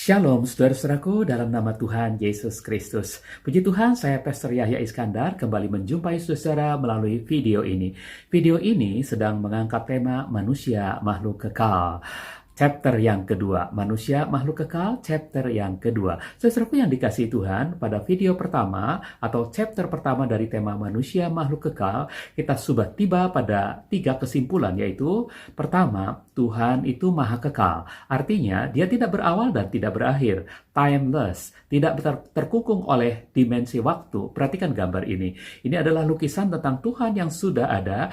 Shalom, saudara-saudaraku dalam nama Tuhan Yesus Kristus. Puji Tuhan, saya Pastor Yahya Iskandar kembali menjumpai saudara melalui video ini. Video ini sedang mengangkat tema manusia makhluk kekal. Chapter yang kedua, manusia makhluk kekal, chapter yang kedua. Saudaraku yang dikasihi Tuhan, pada video pertama atau chapter pertama dari tema manusia makhluk kekal, kita sudah tiba pada 3 kesimpulan, yaitu pertama, Tuhan itu maha kekal. Artinya, dia tidak berawal dan tidak berakhir. Timeless, tidak terkungkung oleh dimensi waktu. Perhatikan gambar ini. Ini adalah lukisan tentang Tuhan yang sudah ada,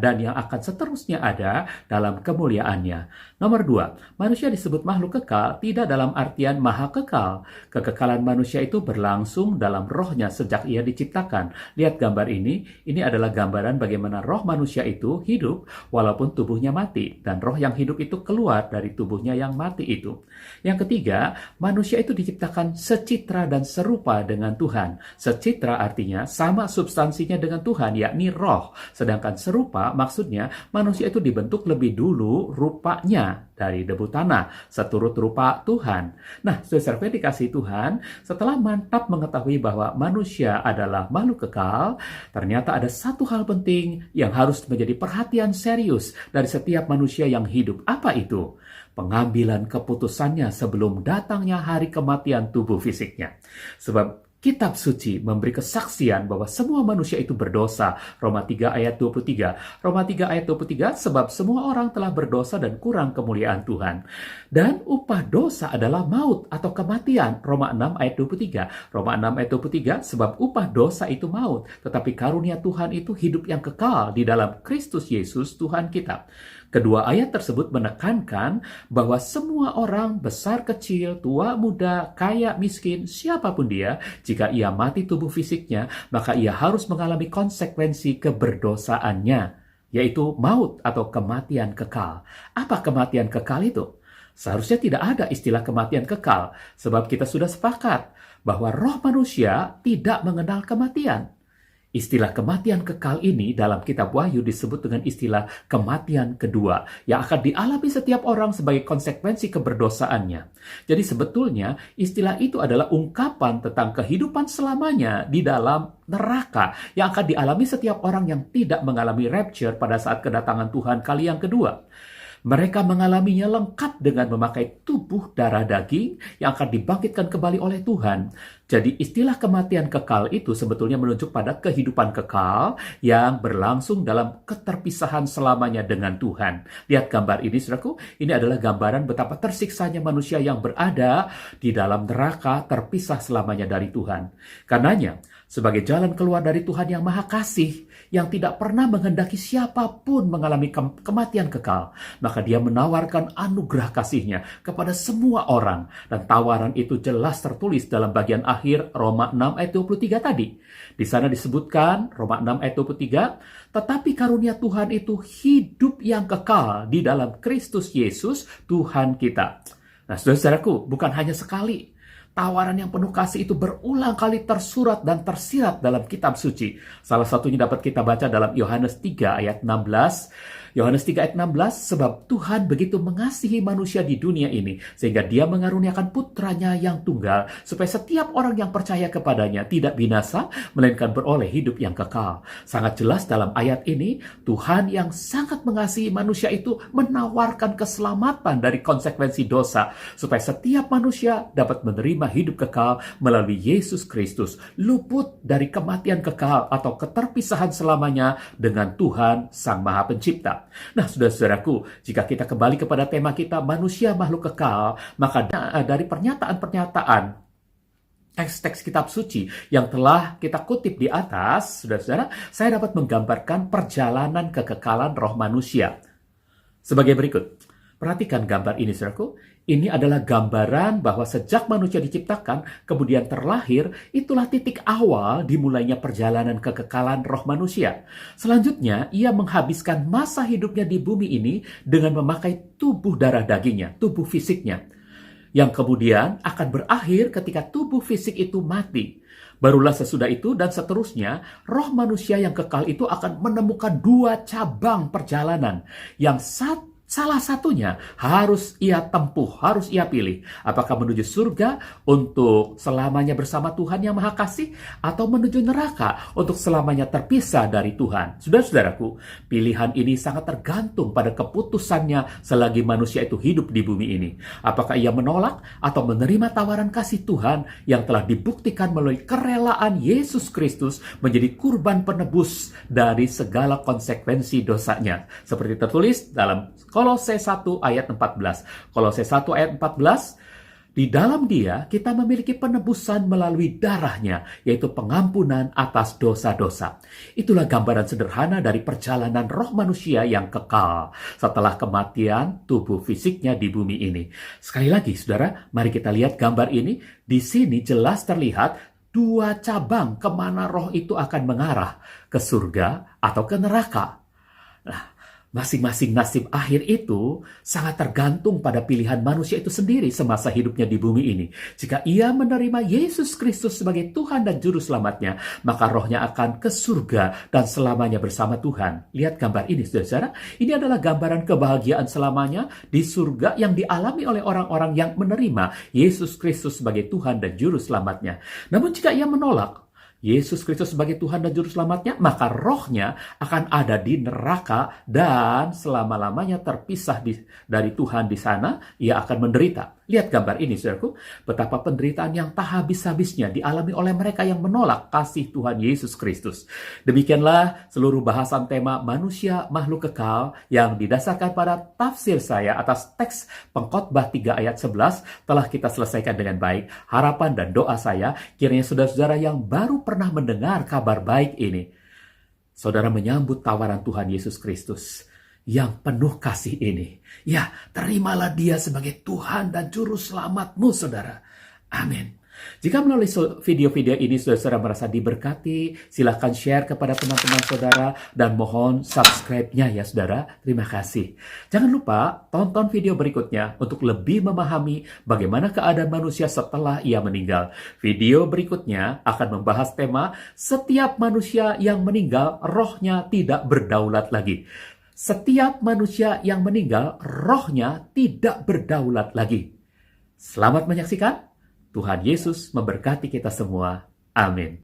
dan yang akan seterusnya ada dalam kemuliaannya. Nomor 2, manusia disebut makhluk kekal tidak dalam artian maha kekal. Kekekalan manusia itu berlangsung dalam rohnya sejak ia diciptakan. Lihat gambar ini adalah gambaran bagaimana roh manusia itu hidup walaupun tubuhnya mati. Dan roh yang hidup itu keluar dari tubuhnya yang mati itu. Yang ketiga, manusia itu diciptakan secitra dan serupa dengan Tuhan. Secitra artinya sama substansinya dengan Tuhan, yakni roh. Sedangkan serupa maksudnya manusia itu dibentuk lebih dulu rupanya dari debu tanah, seturut rupa Tuhan. Nah, saudara-saudara yang dikasihi Tuhan, setelah mantap mengetahui bahwa manusia adalah makhluk kekal, ternyata ada satu hal penting yang harus menjadi perhatian serius dari setiap manusia yang hidup. Apa itu? Pengambilan keputusannya sebelum datangnya hari kematian tubuh fisiknya. Sebab Kitab suci memberi kesaksian bahwa semua manusia itu berdosa. Roma 3 ayat 23. Roma 3 ayat 23, sebab semua orang telah berdosa dan kurang kemuliaan Tuhan. Dan upah dosa adalah maut atau kematian. Roma 6 ayat 23. Roma 6 ayat 23, sebab upah dosa itu maut. Tetapi karunia Tuhan itu hidup yang kekal di dalam Kristus Yesus Tuhan kita. Kedua ayat tersebut menekankan bahwa semua orang, besar kecil, tua muda, kaya miskin, siapapun dia, jika ia mati tubuh fisiknya, maka ia harus mengalami konsekuensi keberdosaannya, yaitu maut atau kematian kekal. Apa kematian kekal itu? Seharusnya tidak ada istilah kematian kekal, sebab kita sudah sepakat bahwa roh manusia tidak mengenal kematian. Istilah kematian kekal ini dalam kitab Wahyu disebut dengan istilah kematian kedua yang akan dialami setiap orang sebagai konsekuensi keberdosaannya. Jadi sebetulnya istilah itu adalah ungkapan tentang kehidupan selamanya di dalam neraka yang akan dialami setiap orang yang tidak mengalami rapture pada saat kedatangan Tuhan kali yang kedua. Mereka mengalaminya lengkap dengan memakai tubuh darah daging yang akan dibangkitkan kembali oleh Tuhan. Jadi istilah kematian kekal itu sebetulnya menunjuk pada kehidupan kekal yang berlangsung dalam keterpisahan selamanya dengan Tuhan. Lihat gambar ini, saudaraku. Ini adalah gambaran betapa tersiksanya manusia yang berada di dalam neraka terpisah selamanya dari Tuhan. Karenanya, sebagai jalan keluar dari Tuhan yang Maha Kasih, yang tidak pernah menghendaki siapapun mengalami kematian kekal, maka dia menawarkan anugerah kasih-Nya kepada semua orang. Dan tawaran itu jelas tertulis dalam bagian akhir Roma 6 ayat 23 tadi. Di sana disebutkan, Roma 6 ayat 23, tetapi karunia Tuhan itu hidup yang kekal di dalam Kristus Yesus Tuhan kita. Nah, saudara-saudaraku, bukan hanya sekali. Tawaran yang penuh kasih itu berulang kali tersurat dan tersirat dalam kitab suci. Salah satunya dapat kita baca dalam Yohanes 3 ayat 16. Yohanes 3 ayat 16, sebab Tuhan begitu mengasihi manusia di dunia ini, sehingga dia mengaruniakan putranya yang tunggal, supaya setiap orang yang percaya kepadanya tidak binasa, melainkan beroleh hidup yang kekal. Sangat jelas dalam ayat ini, Tuhan yang sangat mengasihi manusia itu menawarkan keselamatan dari konsekuensi dosa, supaya setiap manusia dapat menerima hidup kekal melalui Yesus Kristus, luput dari kematian kekal atau keterpisahan selamanya dengan Tuhan Sang Maha Pencipta. Nah, saudara-saudaraku, jika kita kembali kepada tema kita manusia makhluk kekal, maka dari pernyataan-pernyataan teks-teks kitab suci yang telah kita kutip di atas, saudara-saudara, saya dapat menggambarkan perjalanan kekekalan roh manusia sebagai berikut. Perhatikan gambar ini, saudaraku. Ini adalah gambaran bahwa sejak manusia diciptakan, kemudian terlahir, itulah titik awal dimulainya perjalanan kekekalan roh manusia. Selanjutnya, ia menghabiskan masa hidupnya di bumi ini dengan memakai tubuh darah dagingnya, tubuh fisiknya, yang kemudian akan berakhir ketika tubuh fisik itu mati. Barulah sesudah itu dan seterusnya, roh manusia yang kekal itu akan menemukan 2 cabang perjalanan. Yang satu Salah satunya harus ia tempuh, harus ia pilih. Apakah menuju surga untuk selamanya bersama Tuhan yang Maha Kasih, atau menuju neraka untuk selamanya terpisah dari Tuhan. Saudara-saudaraku, pilihan ini sangat tergantung pada keputusannya selagi manusia itu hidup di bumi ini. Apakah ia menolak atau menerima tawaran kasih Tuhan yang telah dibuktikan melalui kerelaan Yesus Kristus menjadi kurban penebus dari segala konsekuensi dosanya. Seperti tertulis dalam Kolose 1 ayat 14. Kolose 1 ayat 14, di dalam Dia kita memiliki penebusan melalui darahnya, yaitu pengampunan atas dosa-dosa. Itulah gambaran sederhana dari perjalanan roh manusia yang kekal setelah kematian tubuh fisiknya di bumi ini. Sekali lagi, saudara, mari kita lihat gambar ini. Di sini jelas terlihat dua cabang kemana roh itu akan mengarah, ke surga atau ke neraka. Nah, masing-masing nasib akhir itu sangat tergantung pada pilihan manusia itu sendiri semasa hidupnya di bumi ini. Jika ia menerima Yesus Kristus sebagai Tuhan dan Juru Selamatnya, maka rohnya akan ke surga dan selamanya bersama Tuhan. Lihat gambar ini, saudara. Ini adalah gambaran kebahagiaan selamanya di surga yang dialami oleh orang-orang yang menerima Yesus Kristus sebagai Tuhan dan Juru Selamatnya. Namun jika ia menolak Yesus Kristus sebagai Tuhan dan Juru Selamatnya, maka rohnya akan ada di neraka dan selama-lamanya terpisah dari Tuhan di sana. Ia akan menderita. Lihat gambar ini, saudaraku, betapa penderitaan yang tak habis-habisnya dialami oleh mereka yang menolak kasih Tuhan Yesus Kristus. Demikianlah seluruh bahasan tema manusia makhluk kekal yang didasarkan pada tafsir saya atas teks Pengkhotbah 3 ayat 11 telah kita selesaikan dengan baik. Harapan dan doa saya, kiranya saudara-saudara yang baru pernah mendengar kabar baik ini, saudara menyambut tawaran Tuhan Yesus Kristus yang penuh kasih ini. Ya, terimalah Dia sebagai Tuhan dan Juru Selamatmu, saudara. Amin. Jika melalui video-video ini saudara merasa diberkati, silahkan share kepada teman-teman saudara dan mohon subscribe-nya ya saudara. Terima kasih. Jangan lupa tonton video berikutnya untuk lebih memahami bagaimana keadaan manusia setelah ia meninggal. Video berikutnya akan membahas tema setiap manusia yang meninggal rohnya tidak berdaulat lagi. Setiap manusia yang meninggal rohnya tidak berdaulat lagi. Selamat menyaksikan. Tuhan Yesus memberkati kita semua. Amin.